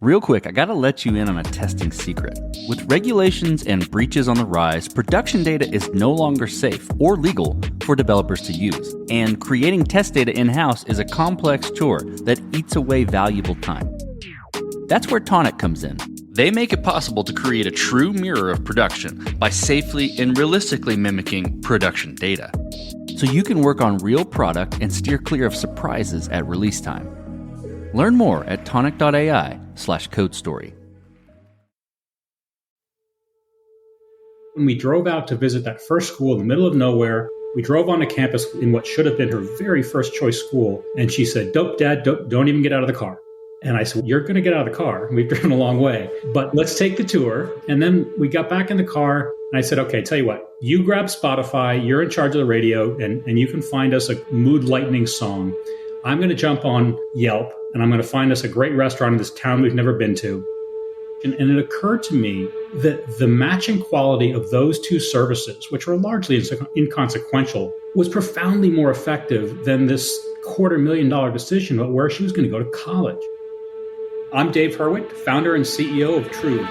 Real quick, I gotta let you in on a testing secret. With regulations and breaches on the rise, production data is no longer safe or legal for developers to use. And creating test data in-house is a complex chore that eats away valuable time. That's where Tonic comes in. They make it possible to create a true mirror of production by safely and realistically mimicking production data. So you can work on real product and steer clear of surprises at release time. Learn more at tonic.ai/codestory. When we drove out to visit that first school in the middle of nowhere, we drove onto campus in what should have been her very first choice school. And she said, Dad, don't even get out of the car. And I said, you're going to get out of the car. We've driven a long way, but let's take the tour. And then we got back in the car and I said, okay, tell you what, you grab Spotify, you're in charge of the radio, and you can find us a mood lightening song. I'm going to jump on Yelp and I'm going to find us a great restaurant in this town we've never been to. And it occurred to me that the matching quality of those two services, which were largely inconsequential, was profoundly more effective than this $250,000 decision about where she was going to go to college. I'm Dave Hurwitt, founder and CEO of True.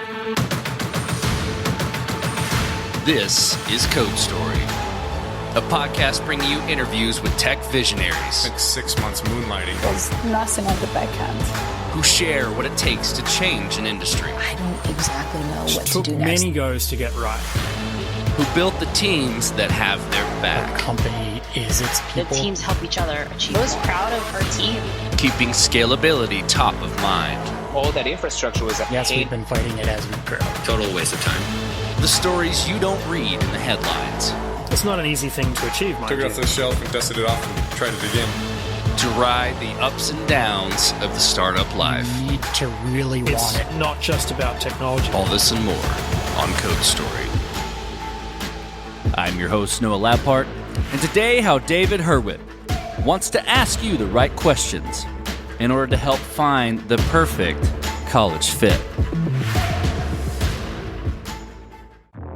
This is Code Story, a podcast bringing you interviews with tech visionaries. Like 6 months moonlighting. There's nothing at the backhand. Who share what it takes to change an industry. I don't exactly know what to do took next. many goes to get right. Who built the teams that have their back. The company is its people. The teams help each other achieve. I was proud of our team. Keeping scalability top of mind. All that infrastructure was Yes, we've been fighting it as we grow. Total waste of time. The stories you don't read in the headlines. It's not an easy thing to achieve, mind Took it you. off the shelf and dusted it off and tried it again. To ride the ups and downs of the startup life. You need to really It's want it. not just about technology. All this and more on Code Story. I'm your host, Noah Lappart, and today how David Hurwitt wants to ask you the right questions in order to help find the perfect college fit.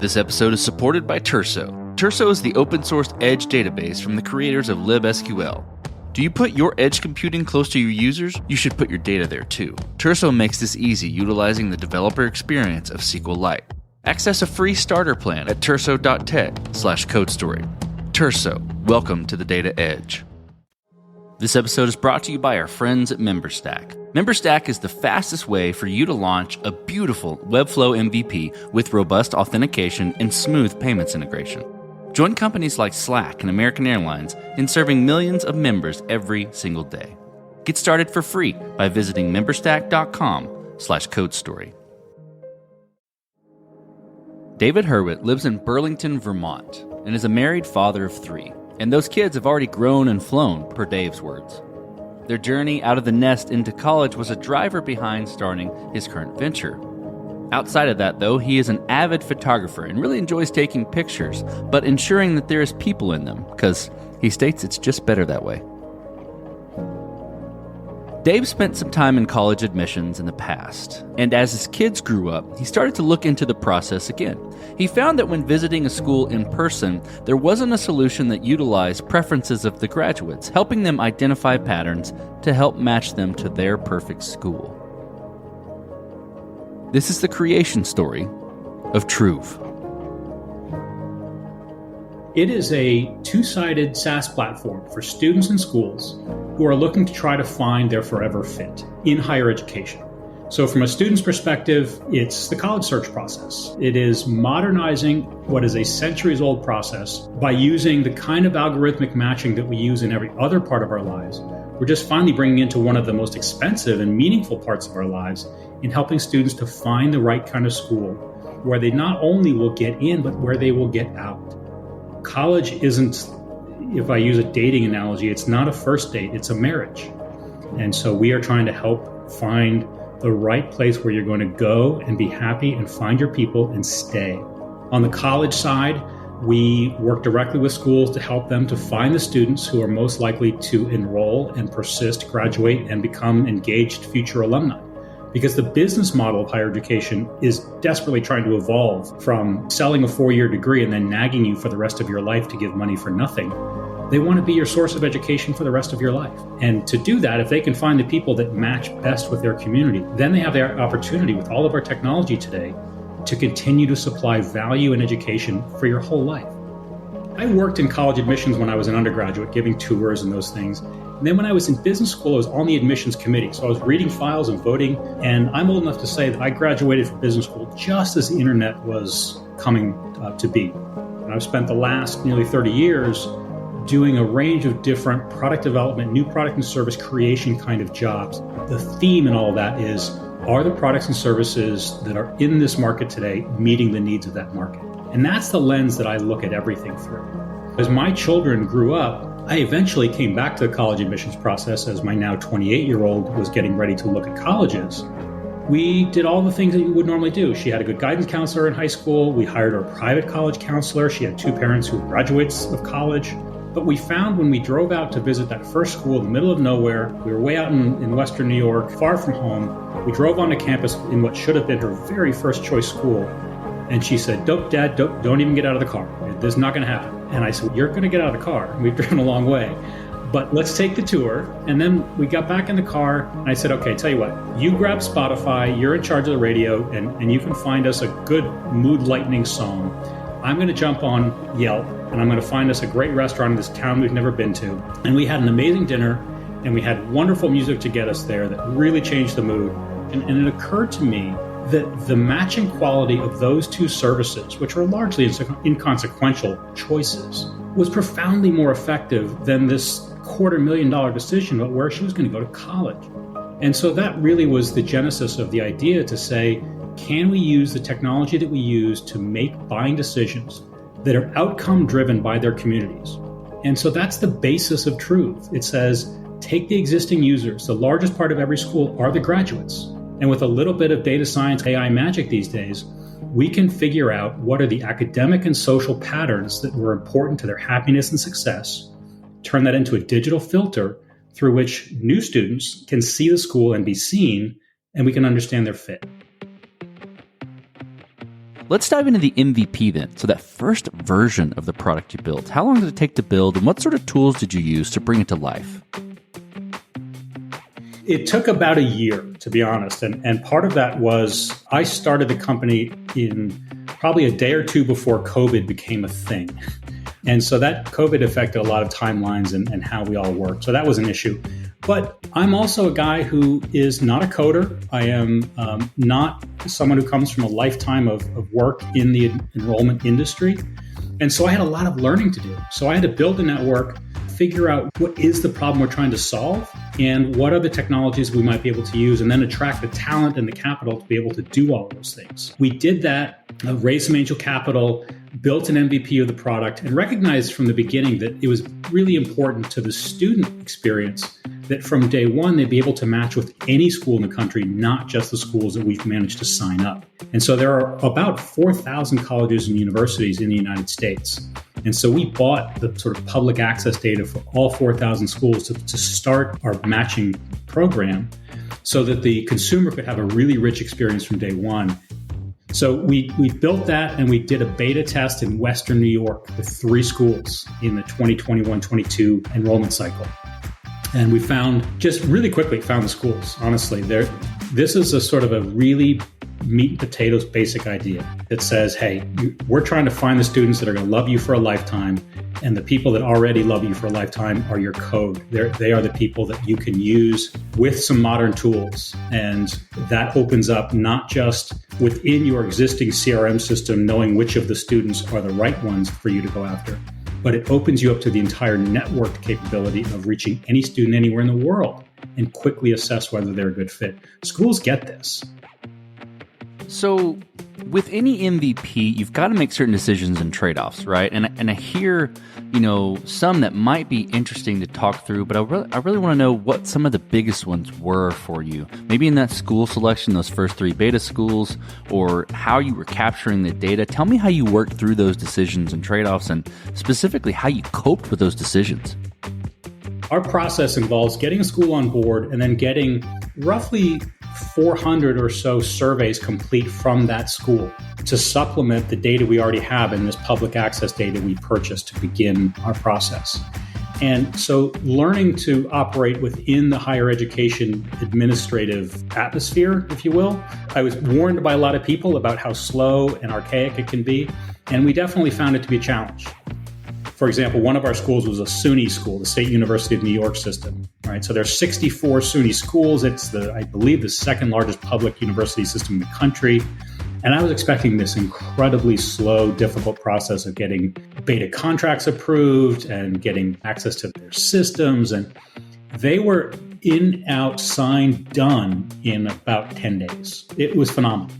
This episode is supported by Terso. Terso is the open-source edge database from the creators of libSQL. Do you put your edge computing close to your users? You should put your data there too. Terso makes this easy utilizing the developer experience of SQLite. Access a free starter plan at terso.tech/codestory. Terso, welcome to the data edge. This episode is brought to you by our friends at MemberStack. MemberStack is the fastest way for you to launch a beautiful Webflow MVP with robust authentication and smooth payments integration. Join companies like Slack and American Airlines in serving millions of members every single day. Get started for free by visiting memberstack.com/codestory. David Hurwitt lives in Burlington, Vermont, and is a married father of 3. And those kids have already grown and flown, per Dave's words. Their journey out of the nest into college was a driver behind starting his current venture. Outside of that, though, he is an avid photographer and really enjoys taking pictures, but ensuring that there is people in them, because he states it's just better that way. Dave spent some time in college admissions in the past, and as his kids grew up, he started to look into the process again. He found that when visiting a school in person, there wasn't a solution that utilized preferences of the graduates, helping them identify patterns to help match them to their perfect school. This is the creation story of Truve. It is a two-sided SaaS platform for students and schools who are looking to try to find their forever fit in higher education. So from a student's perspective, it's the college search process. It is modernizing what is a centuries-old process by using the kind of algorithmic matching that we use in every other part of our lives. We're just finally bringing into one of the most expensive and meaningful parts of our lives in helping students to find the right kind of school where they not only will get in, but where they will get out. College isn't, if I use a dating analogy, it's not a first date, it's a marriage. And so we are trying to help find the right place where you're going to go and be happy and find your people and stay. On the college side, we work directly with schools to help them to find the students who are most likely to enroll and persist, graduate, and become engaged future alumni. Because the business model of higher education is desperately trying to evolve from selling a 4-year degree and then nagging you for the rest of your life to give money for nothing, They want to be your source of education for the rest of your life. And to do that, if they can find the people that match best with their community, then they have the opportunity with all of our technology today to continue to supply value and education for your whole life. I worked in college admissions when I was an undergraduate, giving tours and those things. And then when I was in business school, I was on the admissions committee. So I was reading files and voting. And I'm old enough to say that I graduated from business school just as the internet was coming to be. And I've spent the last nearly 30 years doing a range of different product development, new product and service creation kind of jobs. The theme in all of that is, are the products and services that are in this market today meeting the needs of that market? And that's the lens that I look at everything through. As my children grew up, I eventually came back to the college admissions process as my now 28-year-old was getting ready to look at colleges. We did all the things that you would normally do. She had a good guidance counselor in high school. We hired her a private college counselor. She had two parents who were graduates of college. But we found when we drove out to visit that first school in the middle of nowhere, we were way out in Western New York, far from home. We drove onto campus in what should have been her very first choice school. And she said, Dad, don't even get out of the car. This is not going to happen. And I said, you're going to get out of the car. And we've driven a long way. But let's take the tour. And then we got back in the car. And I said, okay, tell you what, you grab Spotify. You're in charge of the radio. And you can find us a good mood-lightening song. I'm going to jump on Yelp. And I'm going to find us a great restaurant in this town we've never been to. And we had an amazing dinner. And we had wonderful music to get us there that really changed the mood. And it occurred to me that the matching quality of those two services, which are largely inconsequential choices, was profoundly more effective than this $250,000 decision about where she was going to go to college. And so that really was the genesis of the idea to say, can we use the technology that we use to make buying decisions that are outcome driven by their communities? And so that's the basis of truth. It says, take the existing users. The largest part of every school are the graduates. And with a little bit of data science, AI magic these days, we can figure out what are the academic and social patterns that were important to their happiness and success, turn that into a digital filter through which new students can see the school and be seen, and we can understand their fit. Let's dive into the MVP then. So that first version of the product you built, how long did it take to build, and what sort of tools did you use to bring it to life? It took about a year, to be honest. And part of that was I started the company in probably a day or two before COVID became a thing. And so that COVID affected a lot of timelines and how we all work. So that was an issue. But I'm also a guy who is not a coder. I am not someone who comes from a lifetime of work in the enrollment industry. And so I had a lot of learning to do. So I had to build a network, figure out what is the problem we're trying to solve and what are the technologies we might be able to use, and then attract the talent and the capital to be able to do all of those things. We did that, raised some angel capital, built an MVP of the product, and recognized from the beginning that it was really important to the student experience that from day one, they'd be able to match with any school in the country, not just the schools that we've managed to sign up. And so there are about 4,000 colleges and universities in the United States. And so we bought the sort of public access data for all 4,000 schools to start our matching program so that the consumer could have a really rich experience from day one. So we built that, and we did a beta test in Western New York with 3 schools in the 2021-22 enrollment cycle. And we found the schools, honestly. This is a sort of a really meat and potatoes basic idea that says, hey, we're trying to find the students that are going to love you for a lifetime, and the people that already love you for a lifetime are your code. They are the people that you can use with some modern tools. And that opens up not just within your existing CRM system, knowing which of the students are the right ones for you to go after, but it opens you up to the entire networked capability of reaching any student anywhere in the world and quickly assess whether they're a good fit. Schools get this. So with any MVP, you've got to make certain decisions and trade-offs, right? And I hear, some that might be interesting to talk through, but I really want to know what some of the biggest ones were for you. Maybe in that school selection, those first 3 beta schools, or how you were capturing the data. Tell me how you worked through those decisions and trade-offs, and specifically how you coped with those decisions. Our process involves getting a school on board and then getting roughly 400 or so surveys complete from that school to supplement the data we already have in this public access data we purchased to begin our process. And so learning to operate within the higher education administrative atmosphere, if you will, I was warned by a lot of people about how slow and archaic it can be. And we definitely found it to be a challenge. For example, one of our schools was a SUNY school, the State University of New York system. Right? So there's 64 SUNY schools. It's I believe, the second largest public university system in the country. And I was expecting this incredibly slow, difficult process of getting beta contracts approved and getting access to their systems. And they were in, out, signed, done in about 10 days. It was phenomenal.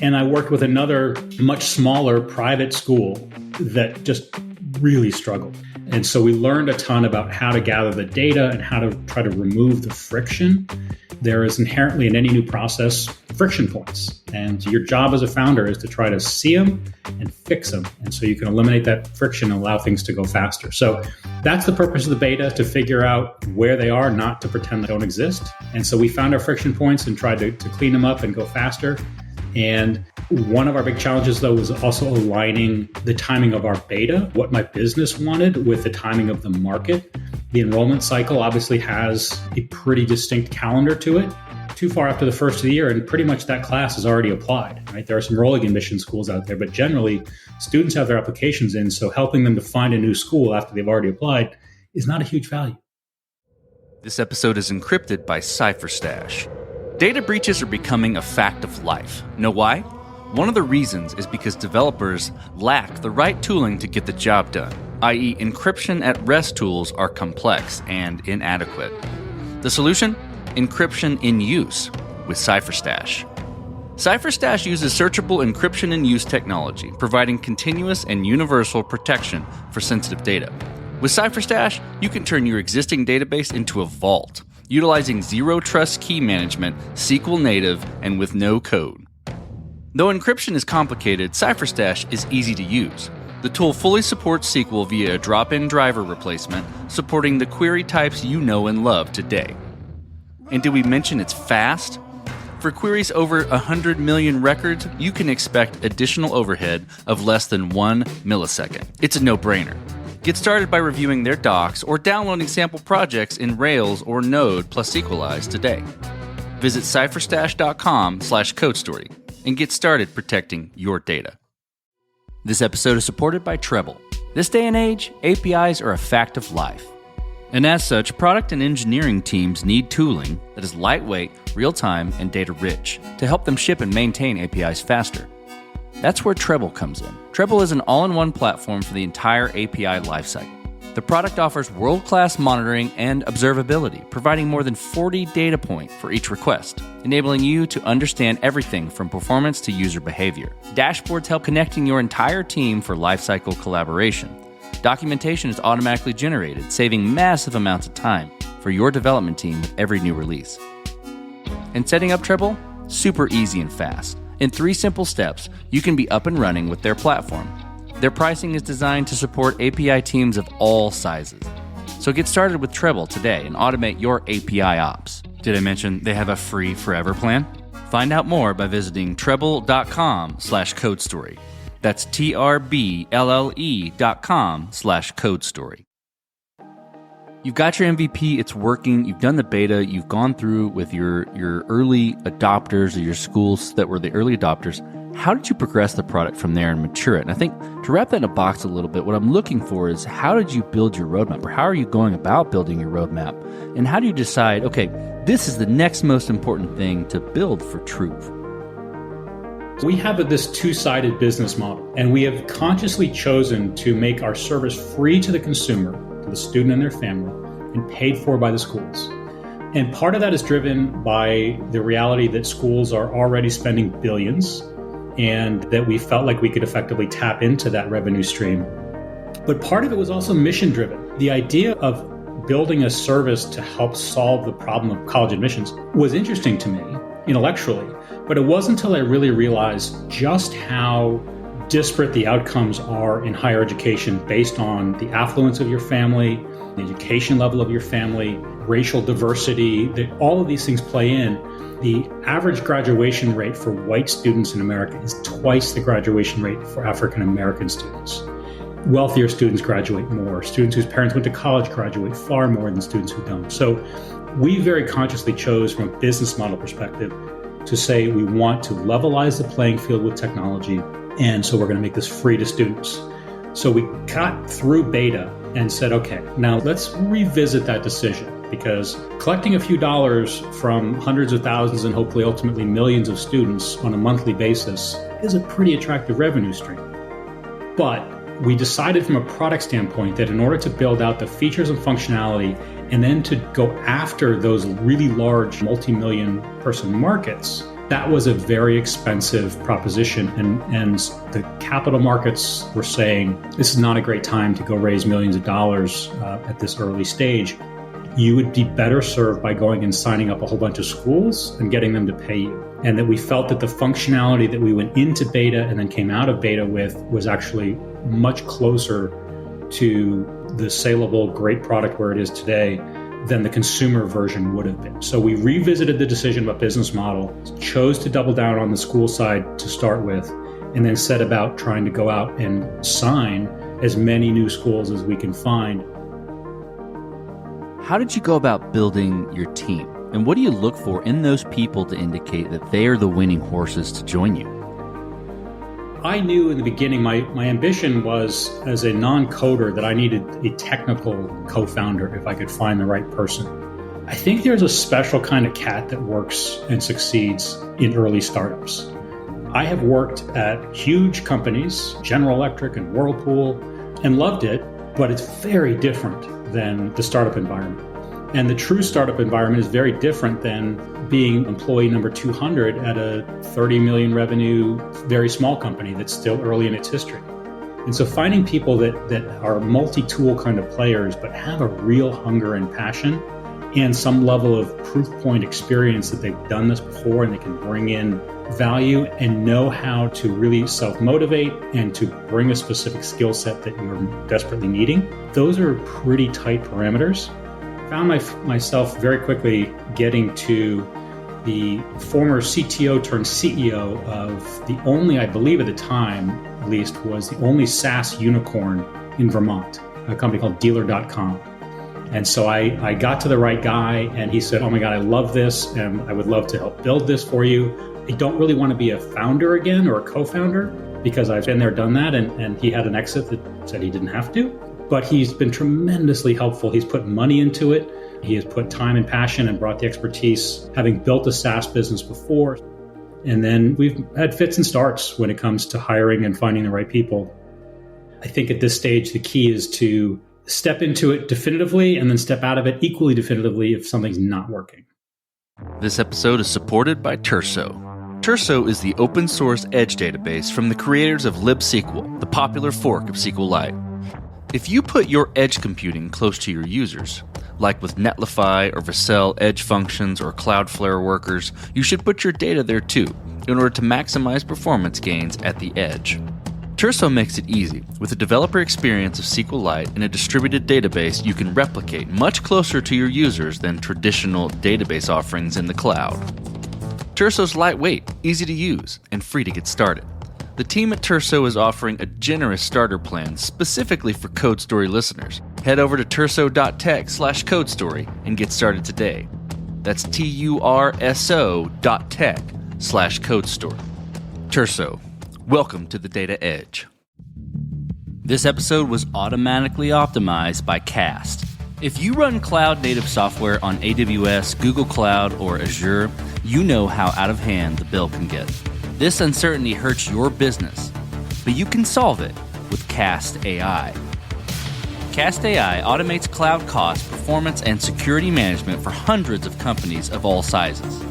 And I worked with another much smaller private school that just really struggled. And so we learned a ton about how to gather the data and how to try to remove the friction. There is inherently in any new process friction points. And your job as a founder is to try to see them and fix them. And so you can eliminate that friction and allow things to go faster. So that's the purpose of the beta, to figure out where they are, not to pretend they don't exist. And so we found our friction points and tried to clean them up and go faster. And one of our big challenges, though, was also aligning the timing of our beta, what my business wanted, with the timing of the market. The enrollment cycle obviously has a pretty distinct calendar to it. Too far after the first of the year, and pretty much that class is already applied. Right? There are some rolling admission schools out there, but generally students have their applications in, so helping them to find a new school after they've already applied is not a huge value. This episode is encrypted by CipherStash. Data breaches are becoming a fact of life. Know why? One of the reasons is because developers lack the right tooling to get the job done, i.e. encryption at rest tools are complex and inadequate. The solution? Encryption in use with CipherStash. CipherStash uses searchable encryption in use technology, providing continuous and universal protection for sensitive data. With CipherStash, you can turn your existing database into a vault, utilizing zero trust key management, SQL native, and with no code. Though encryption is complicated, CipherStash is easy to use. The tool fully supports SQL via a drop-in driver replacement, supporting the query types you know and love today. And did we mention it's fast? For queries over 100 million records, you can expect additional overhead of less than 1 millisecond. It's a no-brainer. Get started by reviewing their docs or downloading sample projects in Rails or Node plus Sequelize today. Visit cypherstash.com/codestory and get started protecting your data. This episode is supported by Treble. This day and age, APIs are a fact of life. And as such, product and engineering teams need tooling that is lightweight, real-time, and data-rich to help them ship and maintain APIs faster. That's where Treble comes in. Treble is an all-in-one platform for the entire API lifecycle. The product offers world-class monitoring and observability, providing more than 40 data points for each request, enabling you to understand everything from performance to user behavior. Dashboards help connecting your entire team for lifecycle collaboration. Documentation is automatically generated, saving massive amounts of time for your development team with every new release. And setting up Treble? Super easy and fast. In 3 simple steps, you can be up and running with their platform. Their pricing is designed to support API teams of all sizes. So get started with Treble today and automate your API ops. Did I mention they have a free forever plan? Find out more by visiting treble.com/codestory. That's TRBLLE.com/codestory. You've got your MVP, it's working, you've done the beta, you've gone through with your early adopters or your schools that were the early adopters. How did you progress the product from there and mature it? And I think to wrap that in a box a little bit, what I'm looking for is how did you build your roadmap, or how are you going about building your roadmap? And how do you decide, okay, this is the next most important thing to build for truth? We have this two-sided business model, and we have consciously chosen to make our service free to the consumer, to the student and their family, and paid for by the schools. And part of that is driven by the reality that schools are already spending billions, and that we felt like we could effectively tap into that revenue stream. But part of it was also mission-driven. The idea of building a service to help solve the problem of college admissions was interesting to me intellectually, but it wasn't until I really realized just how disparate the outcomes are in higher education based on the affluence of your family, the education level of your family, racial diversity, that all of these things play in. The average graduation rate for white students in America is twice the graduation rate for African American students. wealthier students graduate more. Students whose parents went to college graduate far more than students who don't. So we very consciously chose, from a business model perspective, to say we want to levelize the playing field with technology, and so we're going to make this free to students. So we got through beta and said, okay, now let's revisit that decision, because collecting a few dollars from hundreds of thousands and hopefully ultimately millions of students on a monthly basis is a pretty attractive revenue stream. But we decided from a product standpoint that in order to build out the features and functionality and then to go after those really large multi-million person markets, that was a very expensive proposition. And the capital markets were saying, this is not a great time to go raise millions of dollars at this early stage. You would be better served by going and signing up a whole bunch of schools and getting them to pay you. And that we felt that the functionality that we went into beta and then came out of beta with was actually much closer to the saleable, great product where it is today than the consumer version would have been. So we revisited the decision about business model, chose to double down on the school side to start with, and then set about trying to go out and sign as many new schools as we can find. How did you go about building your team? And what do you look for in those people to indicate that they are the winning horses to join you? I knew in the beginning, my ambition was, as a non-coder, that I needed a technical co-founder if I could find the right person. I think there's a special kind of cat that works and succeeds in early startups. I have worked at huge companies, General Electric and Whirlpool, and loved it, but it's very different than the startup environment. And the true startup environment is very different than being employee number 200 at a 30 million revenue, very small company that's still early in its history. And so finding people that are multi-tool kind of players, but have a real hunger and passion and some level of proof point experience that they've done this before and they can bring in value and know how to really self-motivate and to bring a specific skill set that you're desperately needing. Those are pretty tight parameters. Found myself very quickly getting to the former CTO turned CEO of the only, I believe at the time at least, was the only SaaS unicorn in Vermont, a company called Dealer.com. And so I got to the right guy and he said, oh my God, I love this and I would love to help build this for you. I don't really want to be a founder again or a co-founder because I've been there, done that. And he had an exit that said he didn't have to. But he's been tremendously helpful. He's put money into it. He has put time and passion and brought the expertise, having built a SaaS business before. And then we've had fits and starts when it comes to hiring and finding the right people. I think at this stage, the key is to step into it definitively and then step out of it equally definitively if something's not working. This episode is supported by Terso. Terso is the open source edge database from the creators of libSQL, the popular fork of SQLite. If you put your edge computing close to your users, like with Netlify or Vercel edge functions or Cloudflare workers, you should put your data there too, in order to maximize performance gains at the edge. Terso makes it easy. With a developer experience of SQLite and a distributed database you can replicate much closer to your users than traditional database offerings in the cloud. Terso's lightweight, easy to use, and free to get started. The team at Terso is offering a generous starter plan specifically for Code Story listeners. Head over to terso.tech/codestory and get started today. That's TURSO.tech/codestory. Terso, welcome to the Data Edge. This episode was automatically optimized by Cast. If you run cloud-native software on AWS, Google Cloud, or Azure, you know how out of hand the bill can get. This uncertainty hurts your business, but you can solve it with Cast AI. Cast AI automates cloud cost, performance, and security management for hundreds of companies of all sizes.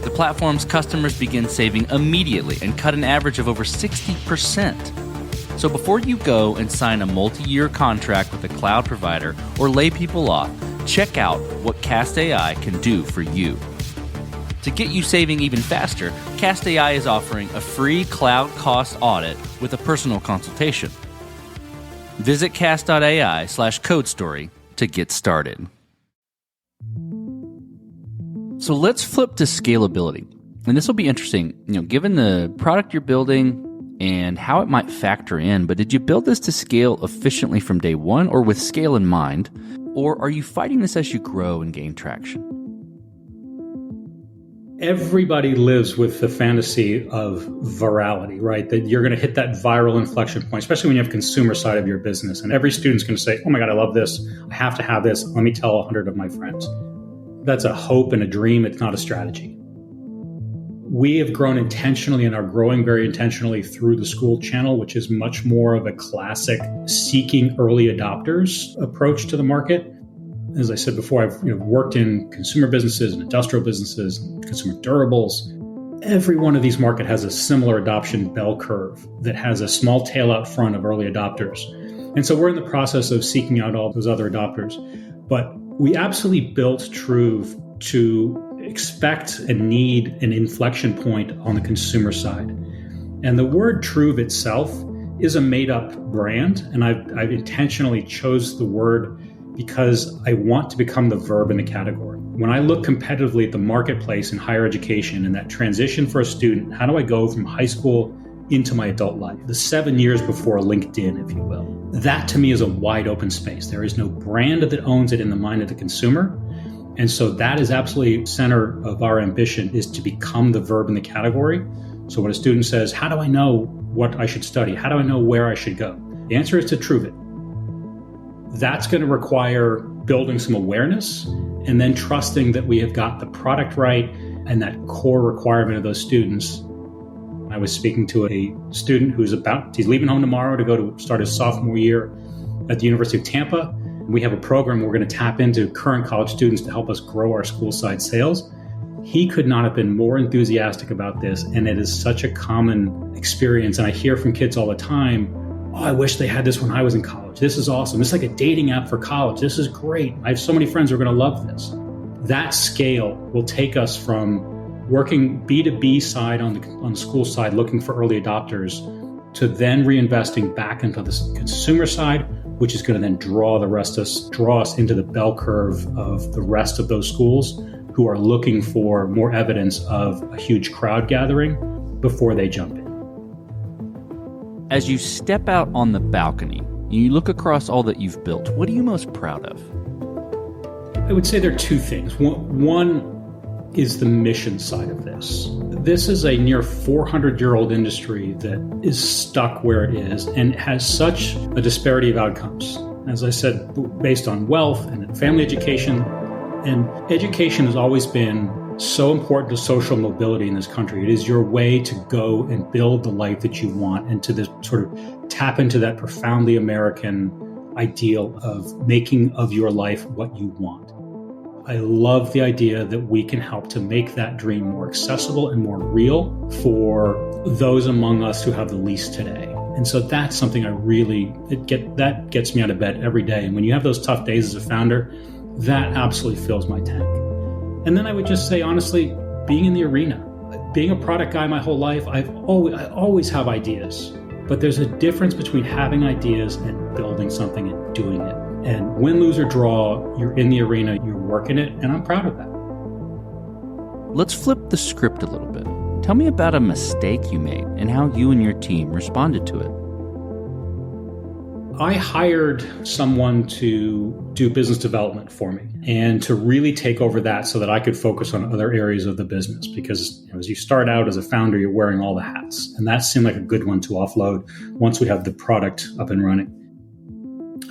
The platform's customers begin saving immediately and cut an average of over 60%. So before you go and sign a multi-year contract with a cloud provider or lay people off, check out what Cast AI can do for you. To get you saving even faster, Cast AI is offering a free cloud cost audit with a personal consultation. Visit cast.ai/codestory to get started. So let's flip to scalability. And this will be interesting. Given the product you're building, and how it might factor in, but did you build this to scale efficiently from day one or with scale in mind? Or are you fighting this as you grow and gain traction? Everybody lives with the fantasy of virality, right? That you're going to hit that viral inflection point, especially when you have consumer side of your business. And every student's going to say, oh my God, I love this. I have to have this. Let me tell 100 of my friends. That's a hope and a dream. It's not a strategy. We have grown intentionally and are growing very intentionally through the school channel, which is much more of a classic seeking early adopters approach to the market. As I said before, I've worked in consumer businesses and industrial businesses, and consumer durables. Every one of these markets has a similar adoption bell curve that has a small tail out front of early adopters. And so we're in the process of seeking out all those other adopters. But we absolutely built Truve to expect and need an inflection point on the consumer side. And the word Truve itself is a made-up brand, and I've intentionally chose the word because I want to become the verb in the category. When I look competitively at the marketplace in higher education and that transition for a student, how do I go from high school into my adult life? The 7 years before LinkedIn, if you will. That to me is a wide open space. There is no brand that owns it in the mind of the consumer. And so that is absolutely center of our ambition, is to become the verb in the category. So when a student says, how do I know what I should study? How do I know where I should go? The answer is to Truve it. That's going to require building some awareness and then trusting that we have got the product right and that core requirement of those students. I was speaking to a student he's leaving home tomorrow to go to start his sophomore year at the University of Tampa. We have a program we're going to tap into current college students to help us grow our school side sales. He could not have been more enthusiastic about this, and it is such a common experience. And I hear from kids all the time, oh, I wish they had this when I was in college. This is awesome. It's like a dating app for college. This is great. I have so many friends who are going to love this. That scale will take us from working B2B side on the school side, looking for early adopters, to then reinvesting back into the consumer side, which is going to then draw us into the bell curve of the rest of those schools who are looking for more evidence of a huge crowd gathering before they jump in. As you step out on the balcony, you look across all that you've built, what are you most proud of? I would say there are two things. One is the mission side of this. This is a near 400-year-old industry that is stuck where it is and has such a disparity of outcomes. As I said, based on wealth and family education. And education has always been so important to social mobility in this country. It is your way to go and build the life that you want and to this sort of tap into that profoundly American ideal of making of your life what you want. I love the idea that we can help to make that dream more accessible and more real for those among us who have the least today. And so that's something that gets me out of bed every day. And when you have those tough days as a founder, that absolutely fills my tank. And then I would just say, honestly, being in the arena, being a product guy my whole life, I always have ideas. But there's a difference between having ideas and building something and doing it. And win, lose, or draw, you're in the arena, you're working it, and I'm proud of that. Let's flip the script a little bit. Tell me about a mistake you made and how you and your team responded to it. I hired someone to do business development for me and to really take over that so that I could focus on other areas of the business. Because as you start out as a founder, you're wearing all the hats. And that seemed like a good one to offload once we have the product up and running.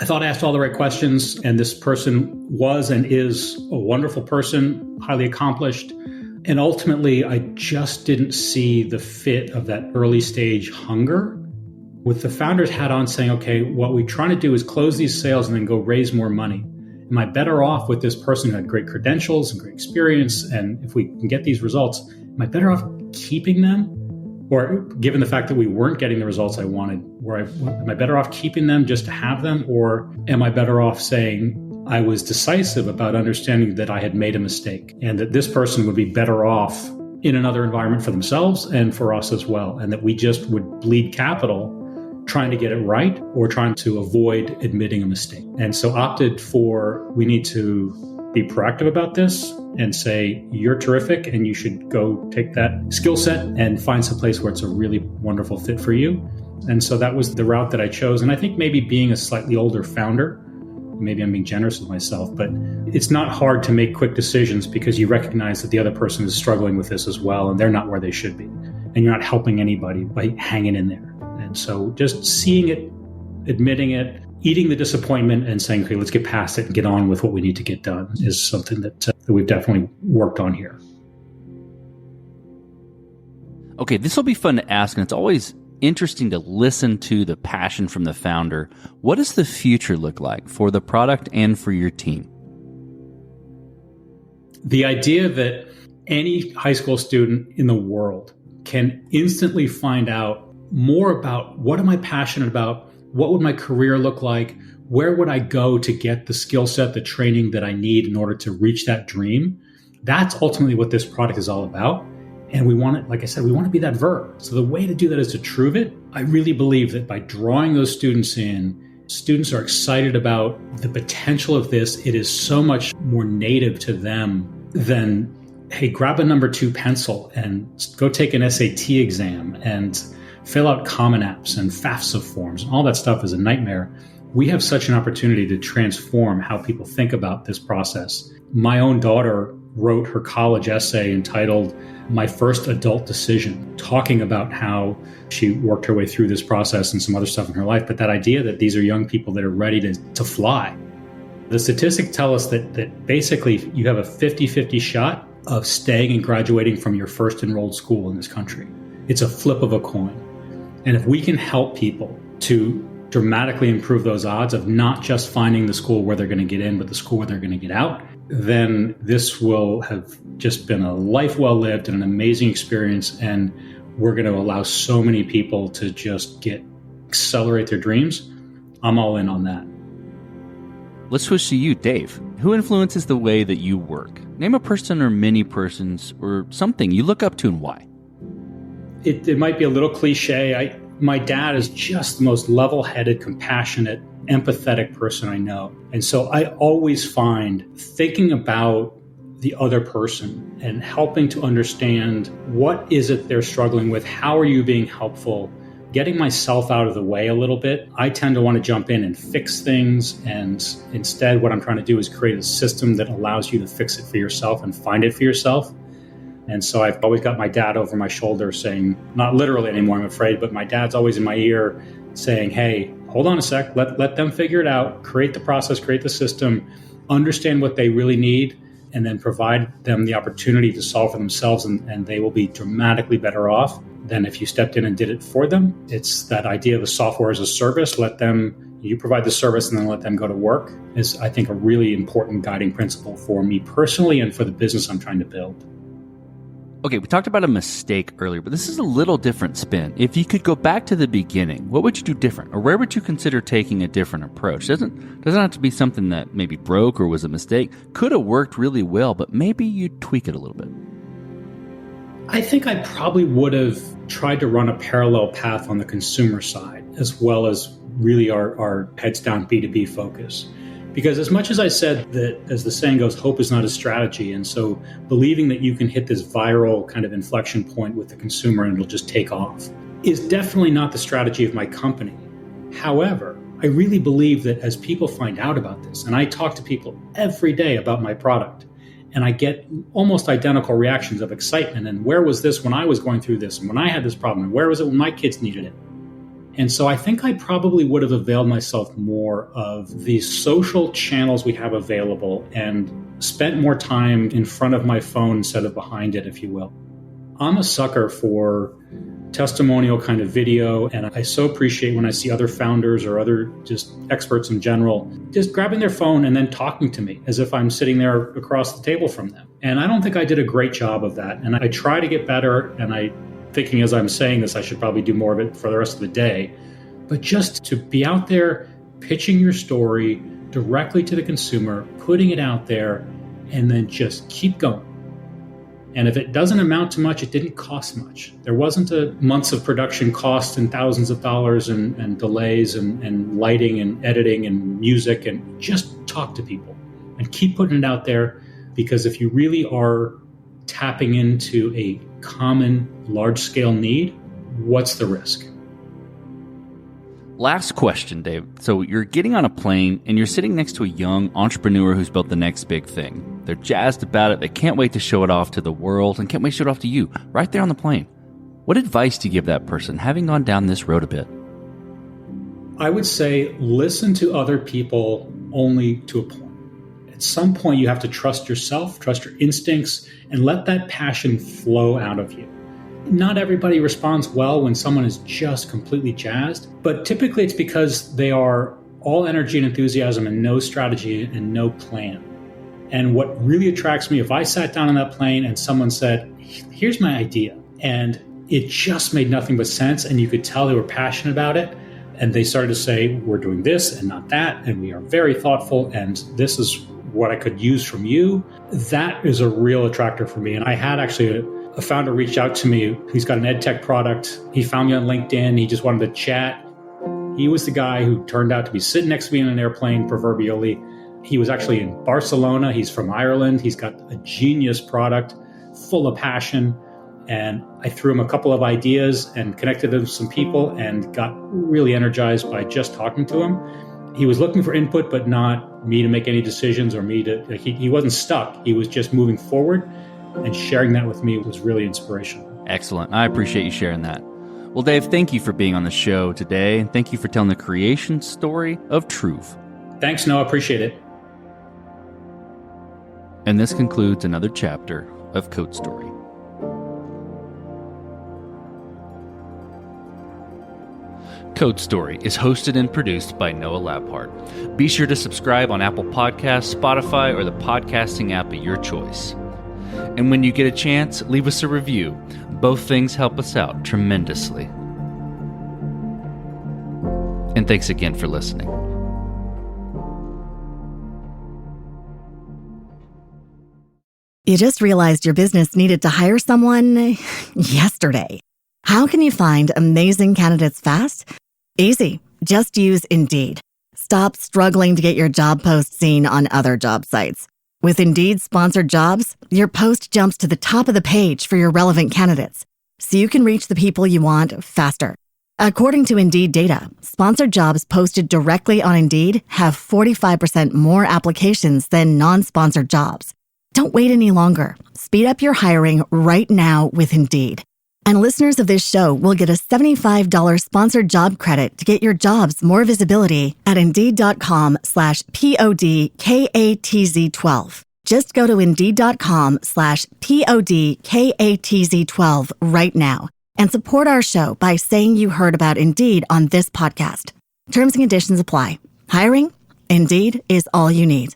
I thought I asked all the right questions, and this person was and is a wonderful person, highly accomplished. And ultimately, I just didn't see the fit of that early stage hunger with the founder's hat on, saying, okay, what we're trying to do is close these sales and then go raise more money. Am I better off with this person who had great credentials and great experience? And if we can get these results, am I better off keeping them? Or given the fact that we weren't getting the results I wanted, am I better off keeping them just to have them? Or am I better off saying I was decisive about understanding that I had made a mistake and that this person would be better off in another environment for themselves and for us as well, and that we just would bleed capital trying to get it right or trying to avoid admitting a mistake. And so opted for, we need to be proactive about this and say, you're terrific and you should go take that skill set and find some place where it's a really wonderful fit for you. And so that was the route that I chose. And I think maybe being a slightly older founder, maybe I'm being generous with myself, but it's not hard to make quick decisions because you recognize that the other person is struggling with this as well and they're not where they should be. And you're not helping anybody by hanging in there. And so just seeing it, admitting it, eating the disappointment and saying, okay, let's get past it and get on with what we need to get done is something that we've definitely worked on here. Okay, this will be fun to ask, and it's always interesting to listen to the passion from the founder. What does the future look like for the product and for your team? The idea that any high school student in the world can instantly find out more about what am I passionate about, what would my career look like, where would I go to get the skill set, the training that I need in order to reach that dream. That's ultimately what this product is all about. And we want it, like I said, we want to be that verb. So the way to do that is to prove it. I really believe that by drawing those students in, students are excited about the potential of this. It is so much more native to them than, hey, grab a number 2 pencil and go take an SAT exam and fill out Common Apps and FAFSA forms. All that stuff is a nightmare. We have such an opportunity to transform how people think about this process. My own daughter wrote her college essay entitled My First Adult Decision, talking about how she worked her way through this process and some other stuff in her life. But that idea that these are young people that are ready to fly. The statistics tell us that basically you have a 50-50 shot of staying and graduating from your first enrolled school in this country. It's a flip of a coin. And if we can help people to dramatically improve those odds of not just finding the school where they're going to get in, but the school where they're going to get out, then this will have just been a life well lived and an amazing experience. And we're going to allow so many people to just accelerate their dreams. I'm all in on that. Let's switch to you, Dave. Who influences the way that you work? Name a person or many persons or something you look up to and why. It might be a little cliche. My dad is just the most level-headed, compassionate, empathetic person I know. And so I always find thinking about the other person and helping to understand what is it they're struggling with, how are you being helpful, getting myself out of the way a little bit. I tend to want to jump in and fix things. And instead, what I'm trying to do is create a system that allows you to fix it for yourself and find it for yourself. And so I've always got my dad over my shoulder saying, not literally anymore, I'm afraid, but my dad's always in my ear saying, hey, hold on a sec, let them figure it out, create the process, create the system, understand what they really need, and then provide them the opportunity to solve for themselves, and they will be dramatically better off than if you stepped in and did it for them. It's that idea of the software as a service. You provide the service and then let them go to work is, I think, a really important guiding principle for me personally and for the business I'm trying to build. Okay, we talked about a mistake earlier, but this is a little different spin. If you could go back to the beginning, what would you do different? Or where would you consider taking a different approach? Doesn't have to be something that maybe broke or was a mistake. Could have worked really well, but maybe you'd tweak it a little bit. I think I probably would have tried to run a parallel path on the consumer side, as well as really our heads down B2B focus. Because as much as I said that, as the saying goes, hope is not a strategy. And so believing that you can hit this viral kind of inflection point with the consumer and it'll just take off is definitely not the strategy of my company. However, I really believe that as people find out about this, and I talk to people every day about my product, and I get almost identical reactions of excitement. And where was this when I was going through this and when I had this problem? And where was it when my kids needed it? And so I think I probably would have availed myself more of the social channels we have available and spent more time in front of my phone instead of behind it, if you will. I'm a sucker for testimonial kind of video, and I so appreciate when I see other founders or other just experts in general just grabbing their phone and then talking to me as if I'm sitting there across the table from them. And I don't think I did a great job of that. And I try to get better, and thinking as I'm saying this, I should probably do more of it for the rest of the day. But just to be out there, pitching your story directly to the consumer, putting it out there, and then just keep going. And if it doesn't amount to much, it didn't cost much. There wasn't a months of production cost and thousands of dollars and delays and lighting and editing and music, and just talk to people. and keep putting it out there, because if you really are tapping into a common large-scale need, what's the risk? Last question, Dave. So you're getting on a plane and you're sitting next to a young entrepreneur who's built the next big thing. They're jazzed about it. They can't wait to show it off to the world and can't wait to show it off to you right there on the plane. What advice do you give that person, having gone down this road a bit? I would say listen to other people only to a point. At some point, you have to trust yourself, trust your instincts, and let that passion flow out of you. Not everybody responds well when someone is just completely jazzed, but typically it's because they are all energy and enthusiasm and no strategy and no plan. And what really attracts me, if I sat down on that plane and someone said, here's my idea, and it just made nothing but sense, and you could tell they were passionate about it, and they started to say, we're doing this and not that, and we are very thoughtful, and this is what I could use from you, that is a real attractor for me. And I had actually a founder reached out to me. He's got an ed tech product. He found me on LinkedIn. He just wanted to chat. He was the guy who turned out to be sitting next to me in an airplane, proverbially. He was actually in Barcelona. He's from Ireland. He's got a genius product full of passion. And I threw him a couple of ideas and connected him with some people and got really energized by just talking to him. He was looking for input, but not me to make any decisions or me to, he wasn't stuck. He was just moving forward. And sharing that with me was really inspirational. Excellent. I appreciate you sharing that. Well, Dave, thank you for being on the show today. And thank you for telling the creation story of Truth. Thanks, Noah. Appreciate it. And this concludes another chapter of Code Story. Code Story is hosted and produced by Noah Labhart. Be sure to subscribe on Apple Podcasts, Spotify, or the podcasting app of your choice. And when you get a chance, leave us a review. Both things help us out tremendously. And thanks again for listening. You just realized your business needed to hire someone yesterday. How can you find amazing candidates fast? Easy. Just use Indeed. Stop struggling to get your job post seen on other job sites. With Indeed sponsored jobs, your post jumps to the top of the page for your relevant candidates, so you can reach the people you want faster. According to Indeed data, sponsored jobs posted directly on Indeed have 45% more applications than non-sponsored jobs. Don't wait any longer. Speed up your hiring right now with Indeed. And listeners of this show will get a $75 sponsored job credit to get your jobs more visibility at Indeed.com/PODKATZ12. Just go to Indeed.com/PODKATZ12 right now and support our show by saying you heard about Indeed on this podcast. Terms and conditions apply. Hiring? Indeed is all you need.